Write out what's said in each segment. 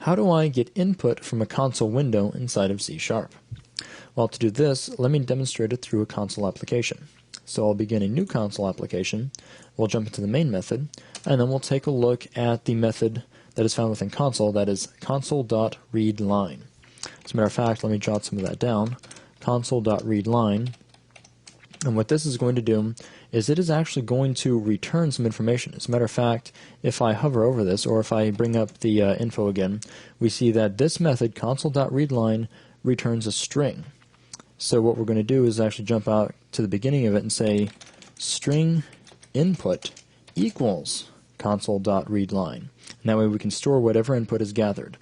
how do I get input from a console window inside of C#? Well, to do this, let me demonstrate it through a console application. So I'll begin a new console application, we'll jump into the main method, and then we'll take a look at the method that is found within console, that is console.readLine. As a matter of fact, let me jot some of that down, console.readLine. And what this is going to do is it is actually going to return some information. As a matter of fact, if I hover over this, or if I bring up the info again, we see that this method, console.readLine, returns a string. So what we're going to do is actually jump out to the beginning of it and say string input equals console.readLine. And that way we can store whatever input is gathered.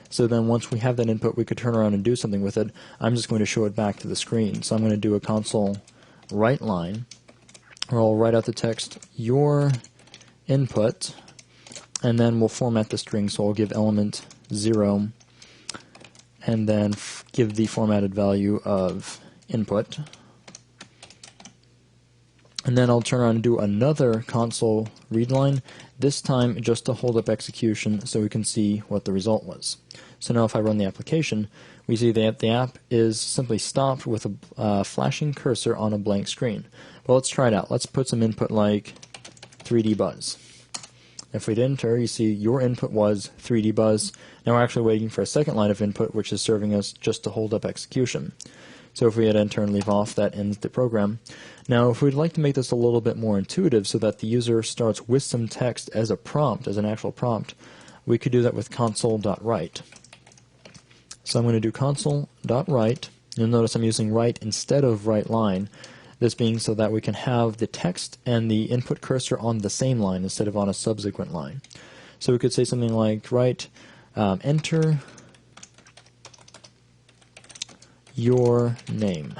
So then once we have that input, we could turn around and do something with it. I'm just going to show it back to the screen. So I'm going to do a console write line, or I'll write out the text your input, and then we'll format the string. So I'll give element 0 and then give the formatted value of input. And then I'll turn around and do another console read line, this time just to hold up execution so we can see what the result was. So now if I run the application, we see that the app is simply stopped with a flashing cursor on a blank screen. Well, let's try it out. Let's put some input like 3D buzz. If we hit enter, you see your input was 3D buzz. Now we're actually waiting for a second line of input, which is serving us just to hold up execution. So if we hit enter and leave off, that ends the program. Now if we'd like to make this a little bit more intuitive so that the user starts with some text as a prompt, as an actual prompt, we could do that with console.write. So I'm going to do console.write. You'll notice I'm using write instead of write line, this being so that we can have the text and the input cursor on the same line instead of on a subsequent line. So we could say something like write enter your name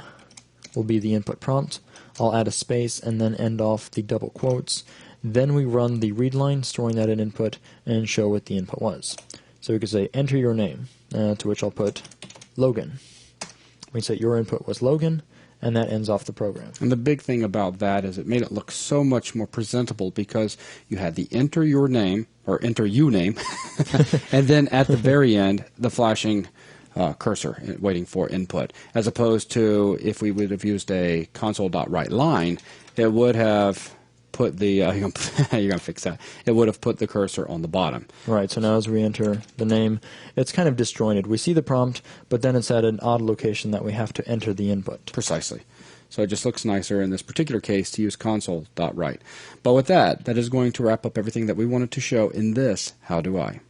will be the input prompt. I'll add a space and then end off the double quotes. Then we run the read line, storing that in input, and show what the input was. So we could say enter your name, to which I'll put Logan. We say your input was Logan, and that ends off the program. And the big thing about that is it made it look so much more presentable because you had the enter your name, or enter you name, and then at the very end, the flashing cursor waiting for input, as opposed to if we would have used a console.write line, it would have put the you're gonna fix that. It would have put the cursor on the bottom. Right. So now as we enter the name, it's kind of disjointed. We see the prompt, but then it's at an odd location that we have to enter the input. Precisely. So it just looks nicer in this particular case to use console.write. But with that, that is going to wrap up everything that we wanted to show in this How Do I?